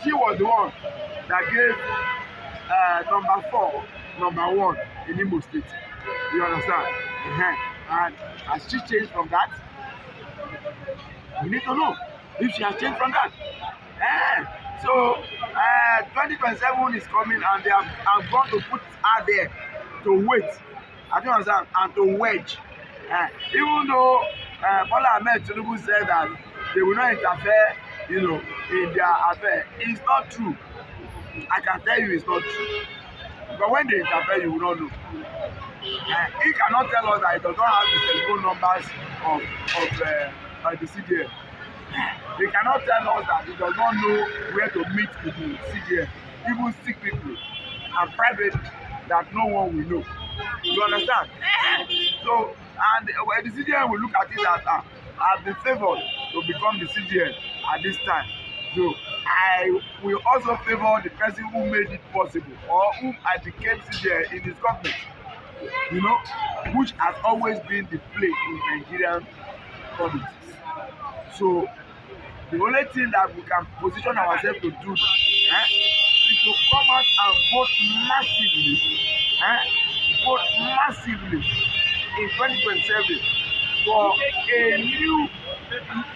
she was the one that gave number 4, number 1 in Imo State. You understand? And has she changed from that? We need to know if she has changed from that. So 2027 is coming, and they are going to put her there to wait. I don't understand, and to wedge. Even though Bola Ahmed Tinubu said that they will not interfere, in their affair, it's not true. I can tell you, it's not true. But when they interfere, you will not know. He cannot tell us that he does not have the telephone numbers of the CDN. He cannot tell us that he does not know where to meet with the CDN, even sick people and private, that no one will know. You understand? So, and the CDN will look at it as I've been favored to become the CDN at this time. So I will also favor the person who made it possible, or who became CDN in his government. Which has always been the play in Nigerian politics. So the only thing that we can position ourselves to do is to come out and vote massively in 2027 for a new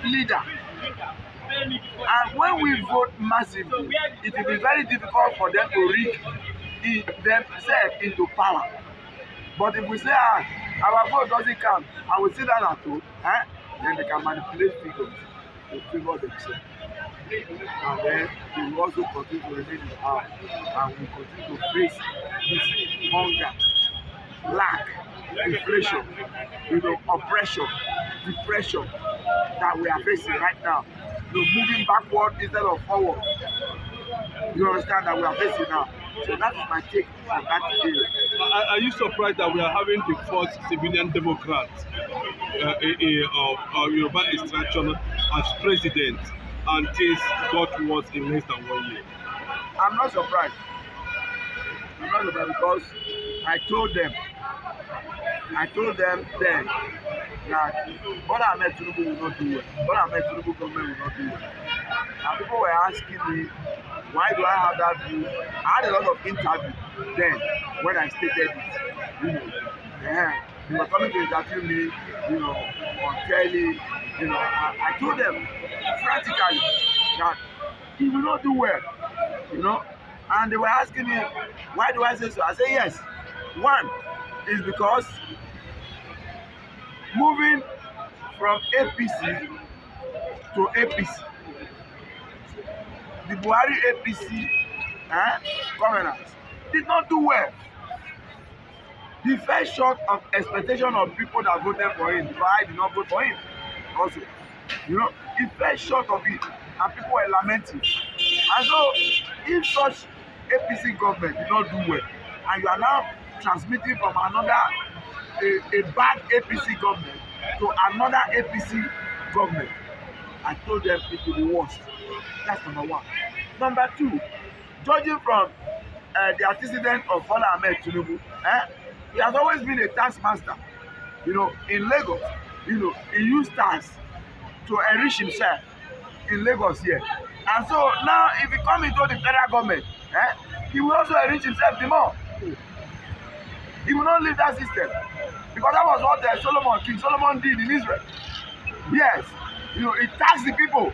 leader. And when we vote massively, it will be very difficult for them to rig themselves into power. But if we say our vote doesn't count, and we sit down at home, then they can manipulate figures to favor themselves. And then they will also continue to remain in power, and we continue to face this hunger, lack, inflation, oppression, depression that we are facing right now. Moving backward instead of forward. You understand that we are facing now. So that is my take on that area. Are you surprised that we are having the first civilian Democrat of Yoruba extraction as president, and things got worse in less than 1 year? I'm not surprised. Because I told them then that Bola Ahmed Tinubu will not do well. Bola Ahmed Tinubu government will not do well. And people were asking me, why do I have that view? I had a lot of interviews then when I stated it. They were coming to interview me, on telly. I told them practically that he will not do well. And they were asking me, why do I say so? I say yes. One is because moving from APC to APC, the Buhari APC governance did not do well. He fell short of expectation of people that voted for him, because I did not vote for him also. He fell short of it, and people were lamenting. And so, if such APC government did not do well, and you are now transmitting from another a bad APC government to another APC government, I told them it will be worse. That's number one. Number two, judging from the antecedent of Bola Ahmed Tinubu, he has always been a taskmaster. In Lagos, he used tax to enrich himself in Lagos here. And so now, if he comes into the federal government, he will also enrich himself the more. He will not leave that system, because that was what King Solomon did in Israel. Yes, he taxed the people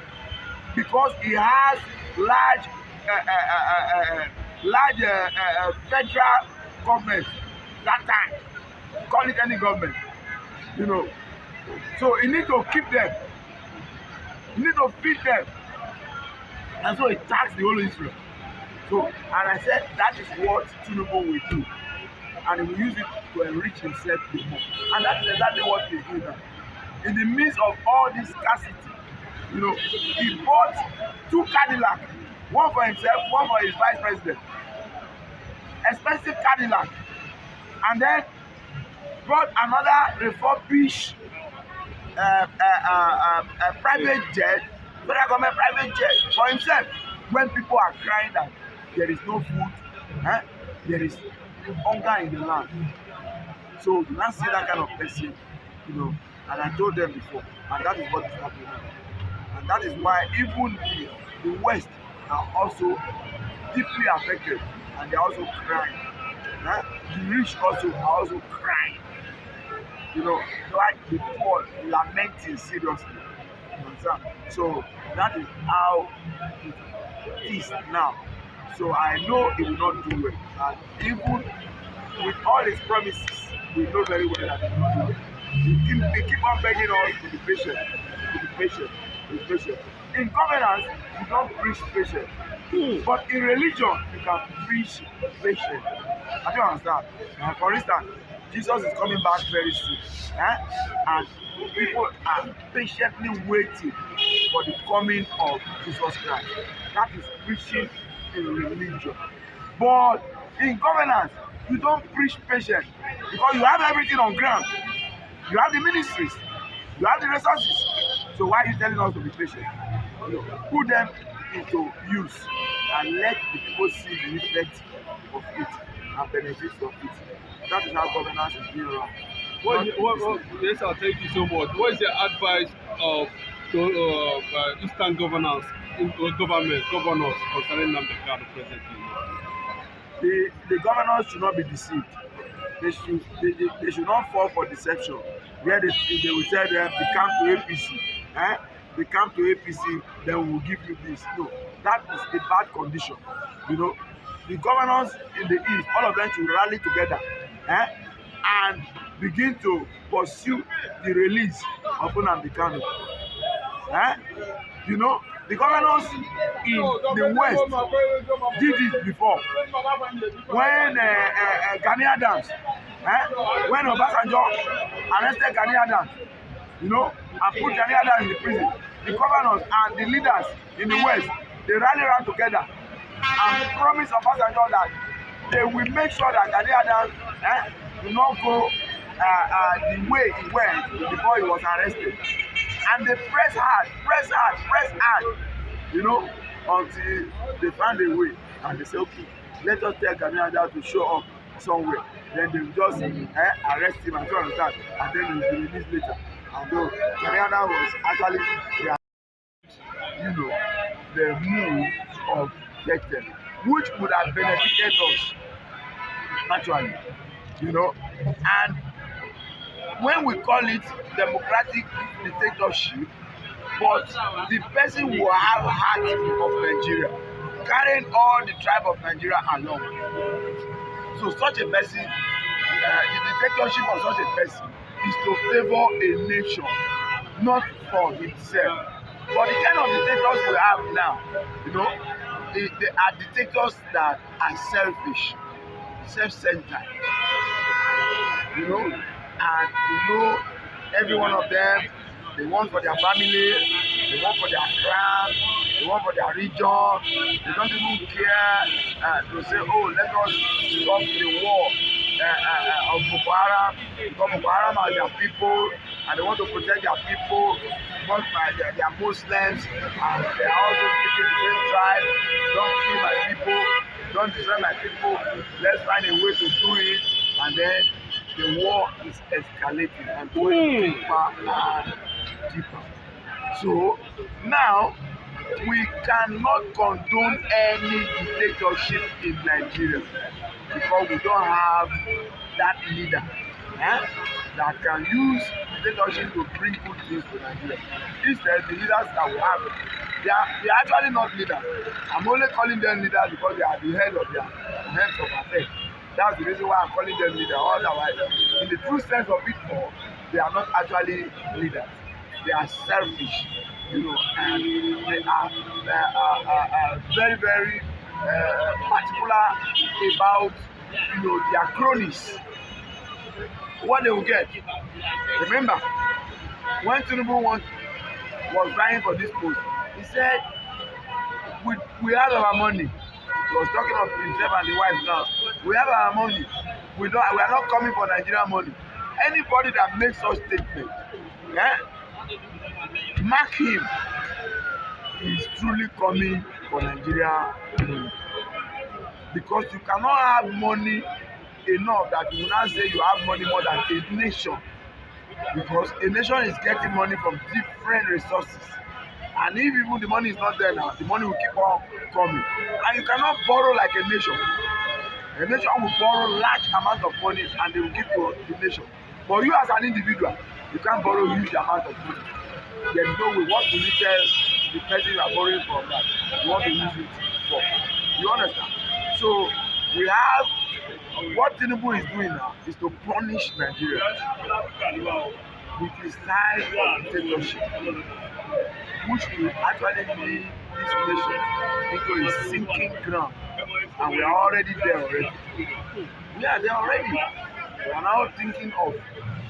because he has large federal government that time. Call it any government, So he need to keep them. He need to feed them, and so he taxed the whole Israel. So, and I said that is what Tinubu will do, and he will use it to enrich himself the more. And that's exactly what he's doing now. In the midst of all this scarcity, he bought 2 Cadillac, one for himself, one for his vice president. Expensive Cadillac, and then brought another refurbished private jet, federal government private jet for himself. When people are crying that there is no food, there is hunger in the land. So you not see that kind of person, and I told them before, and that is what is happening now. And that is why even the West are also deeply affected and they are also crying. Eh? The rich also are also crying. You know, like the poor lamenting seriously. You understand? So that is how it is now. So I know it will not do well. And even with all his promises, we know very well that it will not do well. They keep on begging us to be patient, to be patient, to be patient. In governance, you don't preach patience. But in religion, you can preach patience. I don't understand. For instance, Jesus is coming back very soon. And people are patiently waiting for the coming of Jesus Christ. That is preaching in religion. But in governance, you don't preach patience because you have everything on ground. You have the ministries, you have the resources. So why are you telling us to be patient? You know, put them into use and let the people see the effect of it and benefit from it. That is how governance is being run. Yes, sir, thank you so much. What is your advice of to Eastern governance, governors concerning Nnamdi Kanu presently? The governors should not be deceived. They should not fall for deception where they will tell them they come to APC. They come to APC, then we will give you this. No, that is a bad condition. You know, the governors in the east, all of them should rally together and begin to pursue the release of Nnamdi Kanu. You know, the governors in the west did it before when Gani Adams, when Obasanjo arrested Gani Adams, you know, and put Gani Adams in the prison. The governors and the leaders in the west, they rally around together and promise Obasanjo that they will make sure that Gani Adams will not go the way he went before he was arrested. And they press hard, you know, until they found a way. And they say, okay, let us tell Gani Adams to show up somewhere. Then they will just arrest him and so on and that. And then he will be released later. And though Gani Adams was actually, you know, the move of Texas, which would have benefited us, actually, you know. And when we call it democratic dictatorship, but the person will have heart of Nigeria, carrying all the tribe of Nigeria along. So such a person, the dictatorship of such a person is to favor a nation, not for himself. But the kind of dictators we have now, you know, they are dictators that are selfish, self-centered, you know, and you know, every one of them, they want for their family, they want for their clan, they want for their region. They don't even care to say, oh, let us stop the war of Boko Haram, because Boko Haram are their people and they want to protect their people, because they are Muslims and they are also speaking the same tribe. Don't kill my people, don't destroy my people, let's find a way to do it. And then the war is escalating and going deeper and deeper. So now we cannot condone any dictatorship in Nigeria because we don't have that leader that can use dictatorship to bring good things to Nigeria. Instead, the leaders that we have, they are actually not leaders. I'm only calling them leaders because they are the head of affairs. That's the reason why I'm calling them leaders. Otherwise, in the true sense of it all, they are not actually leaders. They are selfish, you know, and they are very, very particular about, you know, their cronies. What they will get. Remember, when Tinubu was vying for this post, he said, we have our money. He was talking of himself and the wife now. We have our money. We are not coming for Nigerian money. Anybody that makes such statement, mark him. He is truly coming for Nigeria money. Because you cannot have money enough that you will not say you have money more than a nation. Because a nation is getting money from different resources. And if even the money is not there now, the money will keep on coming. And you cannot borrow like a nation. A nation will borrow large amount of money and they will give to the nation. But you as an individual, you can't borrow huge amount of money. There is no way. What will you tell the person you are borrowing from that you want to use it for? You understand? So we have what Tinubu is doing now is to punish Nigeria with his style of dictatorship, which will actually lead this nation into a sinking ground. And we are already there already. We are there already. We are now thinking of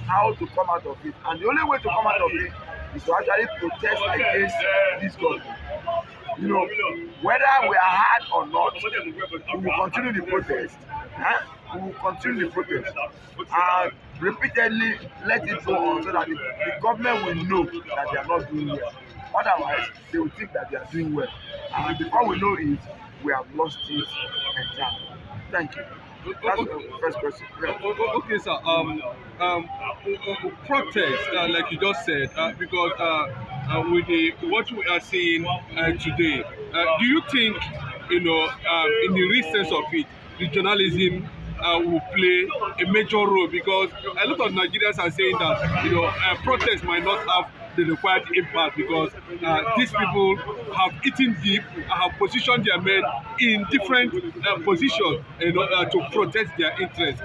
how to come out of it. And the only way to come out of it is to actually protest against this government. You know, whether we are hard or not, we will continue the protest. We will continue the protest and repeatedly let it go on so that the government will know that they are not doing well. Otherwise, they will think that they are doing well. And before we know it, we have lost it entirely. Thank you. That's the first question. Yeah. Okay, sir. Protest, like you just said, because with what we are seeing today, do you think, in the real sense of it, the journalism will play a major role? Because a lot of Nigerians are saying that protest might not have the required impact because these people have eaten deep, have positioned their men in different positions to protect their interests.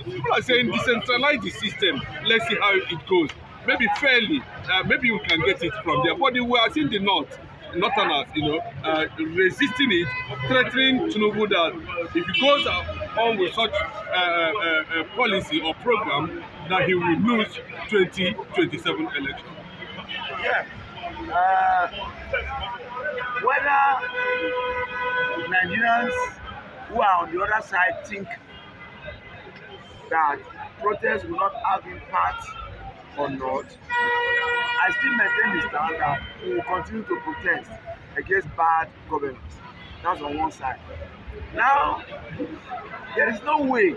People are saying decentralize the system, let's see how it goes. Maybe fairly, maybe we can get it from there. But we are seeing the Northerners, resisting it, threatening Tinubu that if he goes on with such policy or program, that he will lose 2027 election. Yeah. Whether Nigerians who are on the other side think that protests will not have impact or not, I still maintain the stand that we will continue to protest against bad governance. That's on one side. Now, there is no way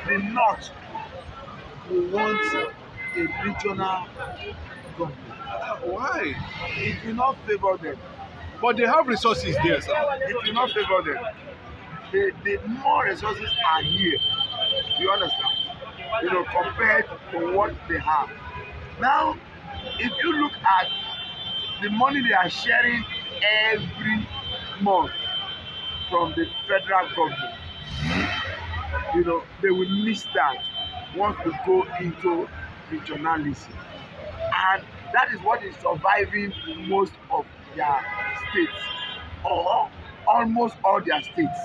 the North will want a regional government. Why? It will not favor them. But they have resources there, sir. It will not favor them. The more resources are here, you understand? Compared to what they have. Now, if you look at the money they are sharing every month from the federal government, they will miss that once we go into regionalism. And that is what is surviving most of their states, or almost all their states,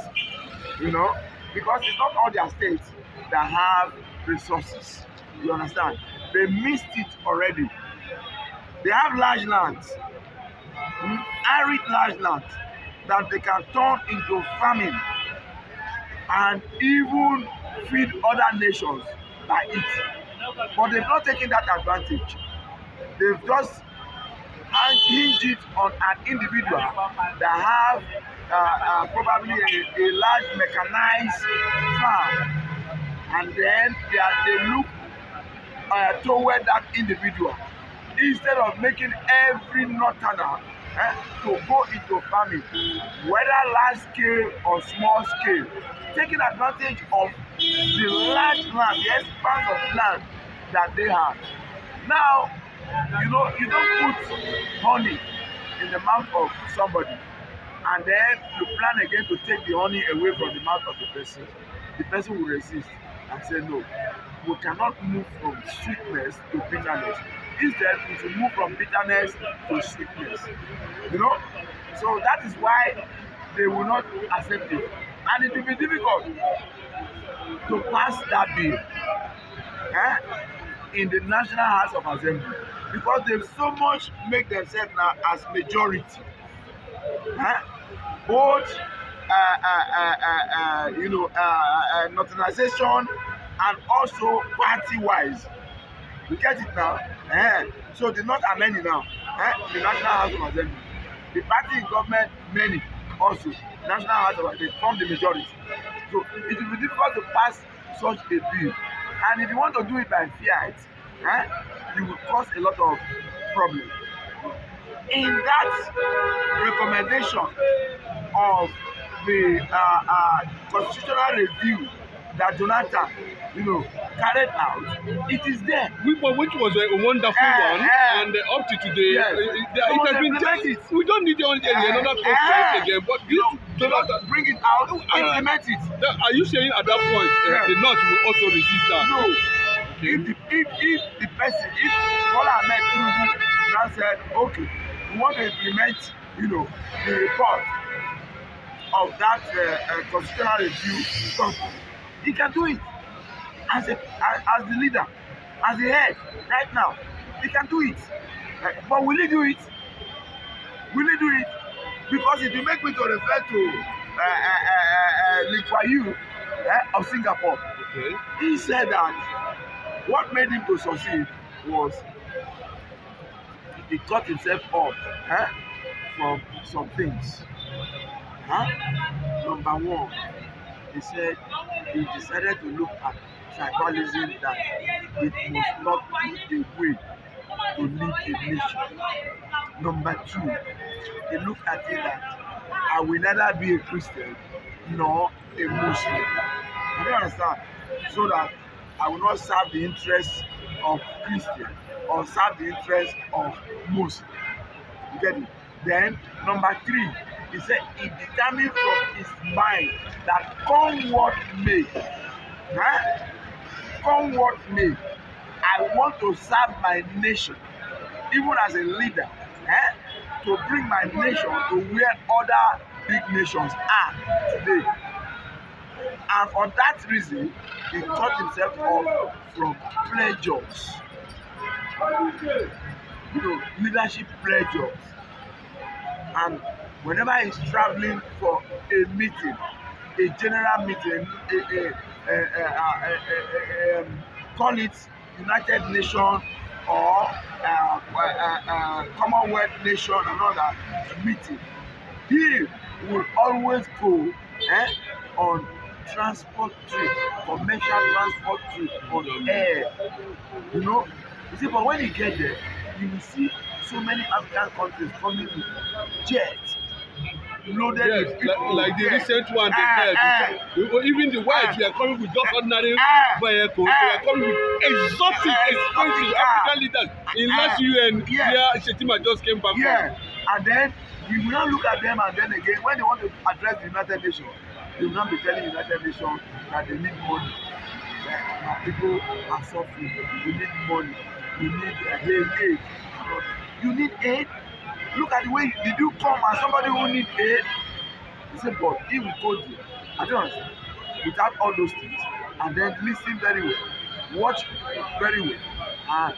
because it's not all their states that have resources. You understand? They missed it already. They have large lands, arid large lands, that they can turn into farming and even feed other nations by it. But they've not taken that advantage. They've just hinged it on an individual that have probably a large mechanized farm, and then they look toward that individual instead of making every northerner to go into farming, whether large scale or small scale, taking advantage of the large land, the expanse of land that they have. Now, you don't put honey in the mouth of somebody and then you plan again to take the honey away from the mouth of the person will resist and say no, we cannot move from sweetness to bitterness. Instead, we should move from bitterness to sweetness. So that is why they will not accept it. And it will be difficult to pass that bill in the National House of Assembly, because they've so much make themselves now as majority. Both Northernization and also party-wise. You get it now? So the North are many now. The National House of Assembly. The party in government, many also. National House of Assembly form the majority. So it will be difficult to pass such a bill. And if you want to do it by fiat, you will cause a lot of problems. in that recommendation of the constitutional review that Jonathan, carried out, it is there. Which was a wonderful one, and up to today, Yes. it has been just. We don't need another conference again, but this Jonathan, bring it out, implement it. Are you saying at that point the North will also resist that? No. Okay. If the person, if Bola Ahmed Tinubu now said, okay, we want to implement, the report of that constitutional review company, he can do it as the leader, as the head right now. He can do it. But will he do it? Will he do it? Because it will make me to refer to Lee Kuan Yew of Singapore. Okay. He said that what made him to succeed was he cut himself off from some things. Number one, he said he decided to look at tribalism, that it must not be a way to lead a nation. Number two, he looked at it that I will neither be a Christian nor a Muslim. You don't understand? So that I will not serve the interests of Christian or serve the interests of Muslim. You get it? Then number three, he said he determined from his mind that come what may, come what may, I want to serve my nation, even as a leader, to bring my nation to where other big nations are today. And for that reason, he cut himself off from pleasures, leadership pleasures. And whenever he's traveling for a meeting, a general meeting, call it United Nations or Commonwealth Nation and all that meeting, he will always go on transport trip, commercial transport trip on air. You see, but when you get there, you will see so many African countries coming with jets loaded with people. Like the recent one they had. Even the whites, they are coming with just ordinary vehicles. They are coming with exotic, expensive African leaders. In last UN, where Shetima just came back from. And then you will not look at them, and then again, when they want to address the United Nations, they will not be telling the United Nations that they need money. That people are suffering. We need money. We need aid. You need aid? Look at the way did you come as somebody who need aid? He said, but he will go there. I don't understand. Without all those things. And then listen very well. Watch very well. And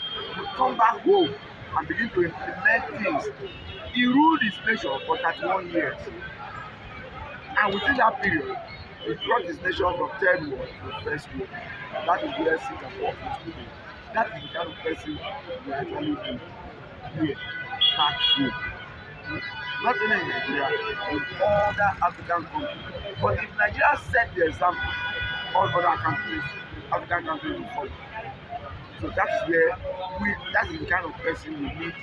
come back home and begin to implement things. He ruled his nation for 31 years. And within that period, he brought his nation from third world to first world. That is where Singapore is today. That is the kind of person we actually need here, back home. Not only in Nigeria, in other African countries. But if Nigeria set the example, all other countries, African countries will follow. So that is where that is the kind of person we need,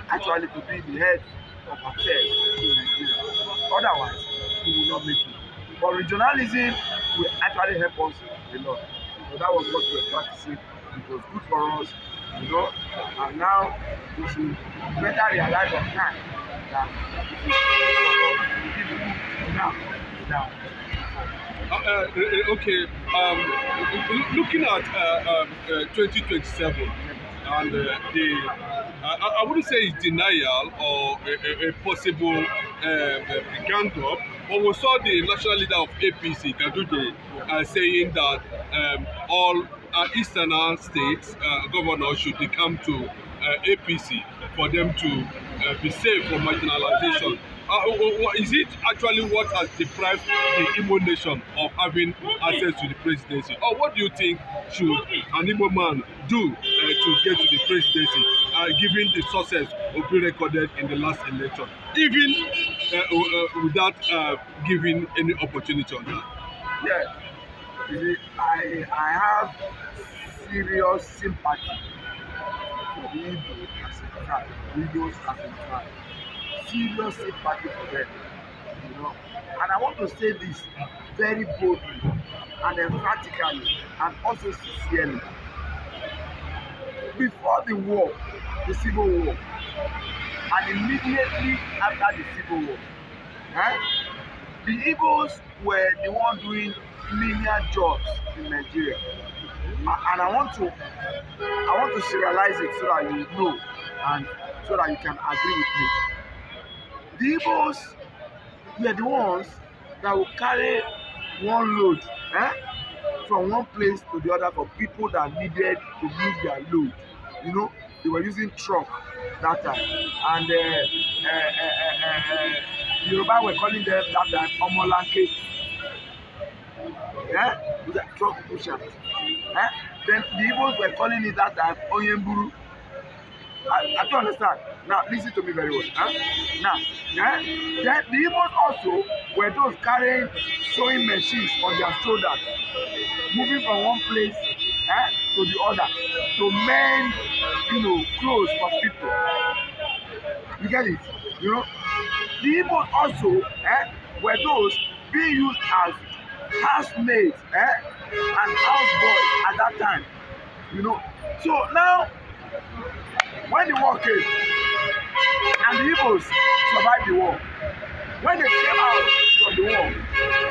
actually to be the head of affairs in Nigeria. Otherwise, we will not make it. But regionalism will actually help us a lot. So that was what we were practicing. It was good for us, and now we should better realize on time that it is good for us now. Okay, looking at 2027 and I wouldn't say it's denial or a possible gang up, but we saw the national leader of APC, Kaduje, saying that all eastern states governors should come to APC for them to be safe from marginalization. Is it actually what has deprived the Igbo nation of having access to the presidency? Or what do you think should an Igbo man do to get to the presidency, given the success of being recorded in the last election, even without giving any opportunity on that? Yeah, you see, I have serious sympathy for the Igbo as a tribe, Igbos as a tribe. Serious sympathy for them, you know. And I want to say this very boldly and emphatically and also sincerely. Before the war, the Civil War, and immediately after the Civil War, eh, the Igbos were the one doing menial jobs in Nigeria. And I want to serialize it so that you know and so that you can agree with me. The Igbos were the ones that will carry one load from one place to the other for people that needed to move their load. You know, they were using truck that time. And Yoruba were calling them that time Omolanke. With a truck pusher. Then the Igbos were calling it that time Oyemburu. I don't understand. Now listen to me very well. Now, then the Igbos also were those carrying sewing machines on their shoulders, moving from one place to the other to mend, clothes for people. You get it? You know, the Igbos also were those being used as housemaids and houseboys at that time. You know, so now when the war came and the Igbos survived the war, when they came out from the war,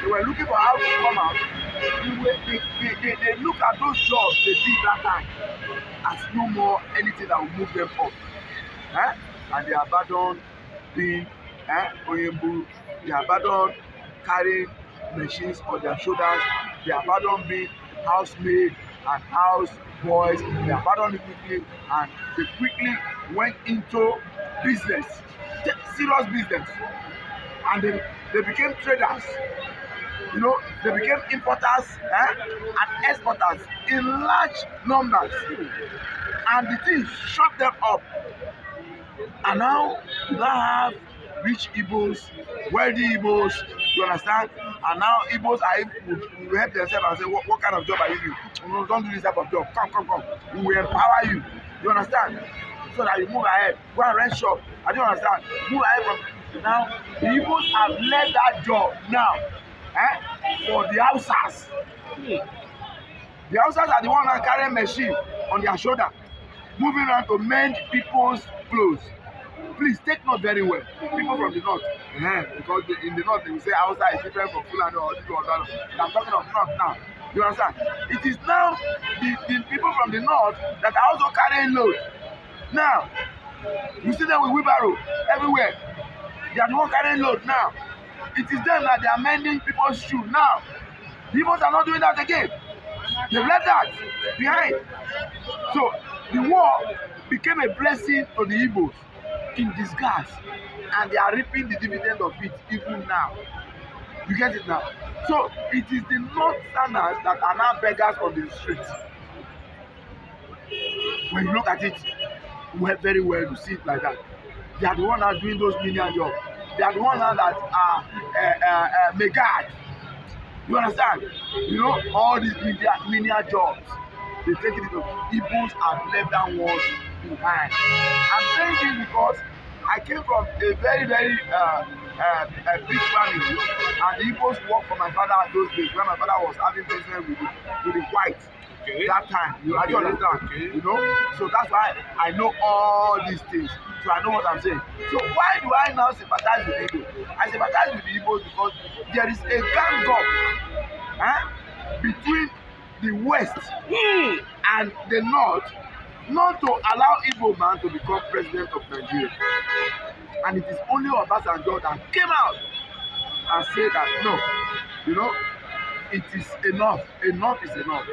they were looking for how to come out. They look at those jobs they did that time as no more anything that will move them up. And they abandoned being Oyembu, they abandoned carrying machines on their shoulders, they abandoned being housemaid and house boys, they abandoned it quickly and they quickly went into business, serious business, and they became traders. You know, they became importers and exporters in large numbers, and the thing shut them up. And now you now have rich Igbos, wealthy Igbos, you understand? And now Igbos are able to help themselves and say, what kind of job are you doing? No, don't do this type of job. Come. We will empower you. You understand? So that you move ahead. Go and rent shop. I don't understand. Move ahead from now. The Igbos have left that job now for the Hausas. The Hausas are the ones that carry machine on their shoulder, moving around to mend people's clothes. Please take note very well. People from the north, because in the north they will say Hausa is different from Fulani or this or that. I'm talking of north now. You understand? It is now the people from the north that are also carrying load. Now, you see them with wheelbarrow everywhere. They are the one carrying load now. It is them that they are mending people's shoes now. The Igbos are not doing that again. They've left that behind. So the war became a blessing to the Igbos in disguise, and they are reaping the dividend of it even now. You get it now? So it is the northerners that are now beggars on the streets. When you look at it very well, you see it like that. They are the ones that are doing those menial jobs. They are the ones that are megad. You understand? You know, all these menial jobs, they take it into Igbos have left that ones behind. I'm saying this because I came from a very big family, and the Igbos worked for my father those days when my father was having business with the whites. Okay. That time, you understand? Okay. You know, so that's why I know all these things. So I know what I'm saying. So why do I now sympathize with Igbo? I sympathize with the Igbos because there is a gang up between the West and the North, not to allow Igbo man to become president of Nigeria. And it is only Obasanjo that came out and said that no, you know, it is enough. Enough is enough.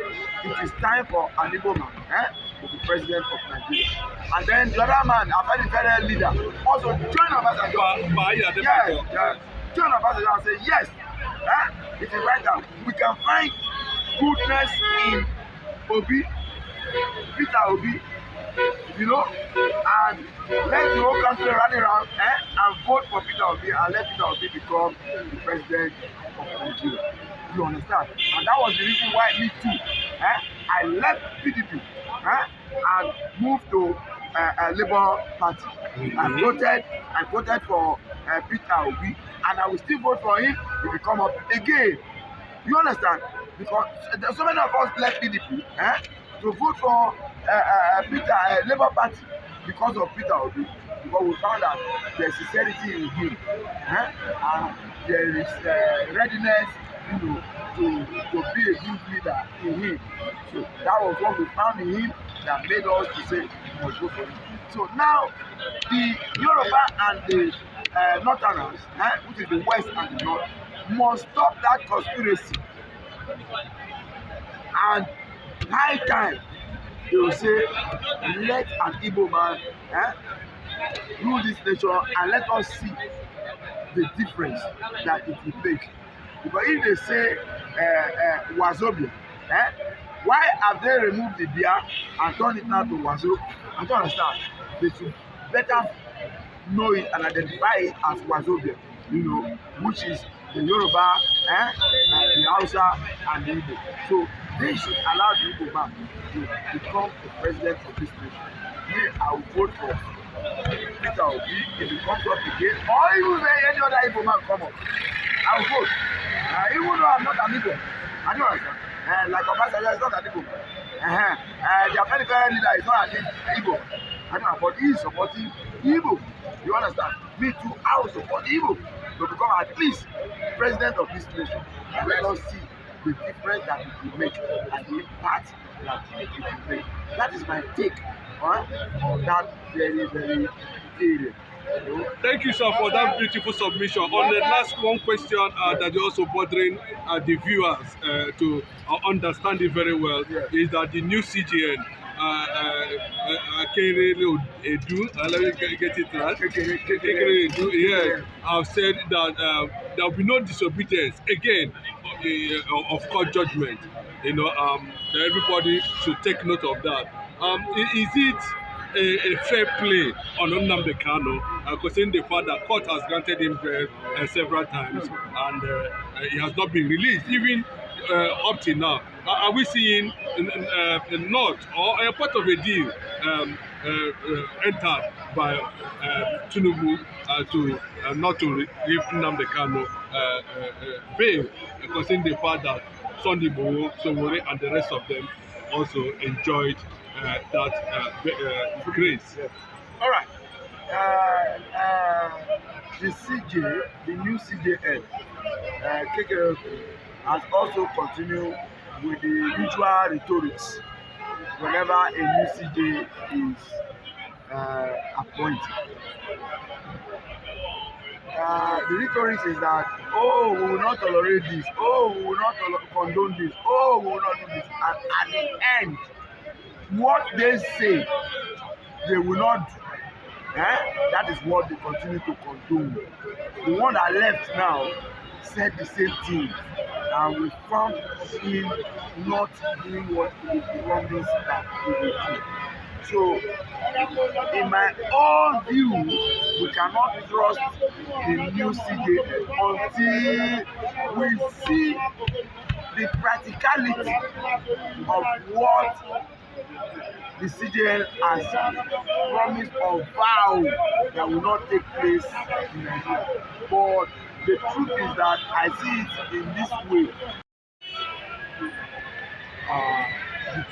It is time for an Igbo man to be president of Nigeria. And then the other man, after the federal leader, also join Obasanjo. Yes. Join Obasanjo and say yes, it is right now. We can find goodness in Obi, Peter Obi, you know, and let the whole country rally around and vote for Peter Obi and let Peter Obi become the president of Nigeria. You understand? And that was the reason why me too, I left PDP and moved to Labour Party. I voted for Peter Obi, and I will still vote for him if he come up again. You understand? Because there's so many of us left PDP to vote for Peter Labour Party because of Peter Obi, because we found that there is sincerity in him, and there is readiness, to be a good leader in him. So that was what we found in him that made us to say we must vote for him. So now the Yoruba and the Northerners, which is the West and the North, must stop that conspiracy. And high time they will say, let an Igbo man rule this nation, and let us see the difference that it will make. Because if they say Wazobia, why have they removed the Bia and turned it now to Wazo? I don't understand. They should better know it and identify it as Wazobia, which is the Yoruba, the Hausa, and the Igbo. So they should allow the Igbo man to become the president of this nation. Me, I will vote for Peter Obi if he comes up again, or even any other Igbo man come up. I will vote. Even though I'm not an Igbo, I don't understand. Like Obasanjo is not an Igbo. Their very leader is not an Igbo. I don't know, but he is supporting Igbo. You understand? Me too, I will support Igbo to become at least president of this nation. And let us see the difference that it will make and the impact that it will make. That is my take on that very, very area. Thank you, sir, for that beautiful submission. On the last one question that is also bothering the viewers to understand it very well, is that the new CGN, let me get it right. Have said that there will be no disobedience again of court judgment. Everybody should take note of that. Is it a fair play on Nnamdi Kanu, considering the fact that court has granted him bail several times and he has not been released, even up till now? Are we seeing a nod or a part of a deal entered by Tinubu to not to give Nnamdi Kanu bail, considering the fact that Sunday Igboho, Sowore, and the rest of them also enjoyed that grace? All right. The CJ, the new CJN, KKLP, has also continued with the usual rhetorics whenever a new CJ is appointed. The rhetoric is that, oh, we will not tolerate this, oh, we will not condone this, oh, we will not do this. And at the end, what they say they will not do, that is what they continue to condone. The one that left now said the same thing, and we found him not doing what he promised that he would do. So, in my own view, we cannot trust the new CJ until we see the practicality of what the CJN has promised or vowed that will not take place in Nigeria. But the truth is that I see it in this way.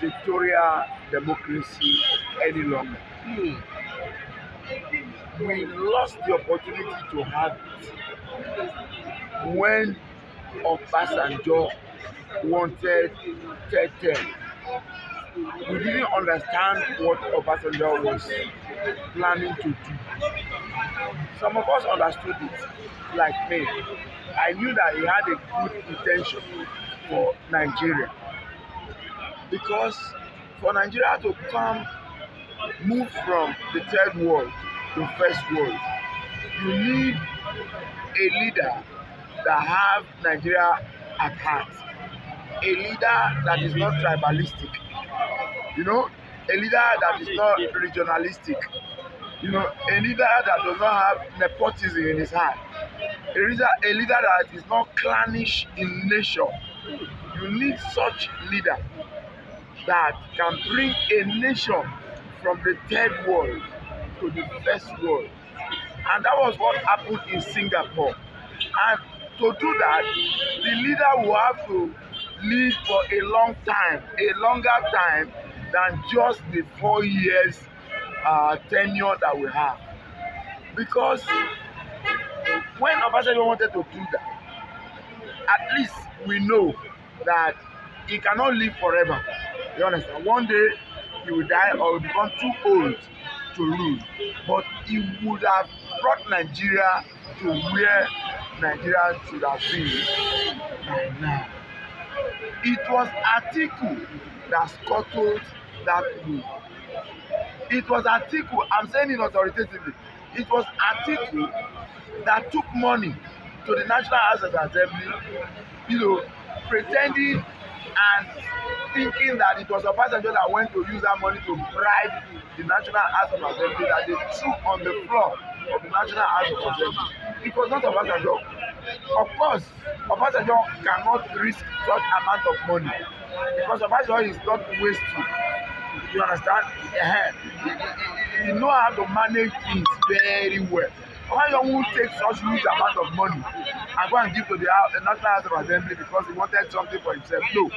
Dictatorial democracy any longer. We lost the opportunity to have it when Obasanjo wanted third term. We didn't understand what Obasanjo was planning to do. Some of us understood it, like me. I knew that he had a good intention for Nigeria. Because for Nigeria to move from the third world to first world, you need a leader that have Nigeria at heart. A leader that is not tribalistic. A leader that is not regionalistic. A leader that does not have nepotism in his heart. A leader that is not clannish in nature. You need such leader that can bring a nation from the third world to the first world. And that was what happened in Singapore. And to do that, the leader will have to lead for a long time, a longer time than just the 4 years tenure that we have. Because when Obasanjo wanted to do that, at least we know that he cannot live forever. You understand? One day he will die or will become too old to rule. But he would have brought Nigeria to where Nigeria should have been by now. It was Atiku that scuttled that move. It was Atiku, I'm saying it authoritatively, it was Atiku that took money to the National House of Assembly, pretending and thinking that it was Obasanjo that went to use that money to bribe the National House of Assembly that they threw on the floor of the National House of Assembly. It was not Obasanjo. Of course, Obasanjo cannot risk such amount of money because Obasanjo is not wasteful. You understand? He know how to manage things very well. Obasanjo won't take such huge amount of money and go and give to the National House of Assembly because he wanted something for himself. No.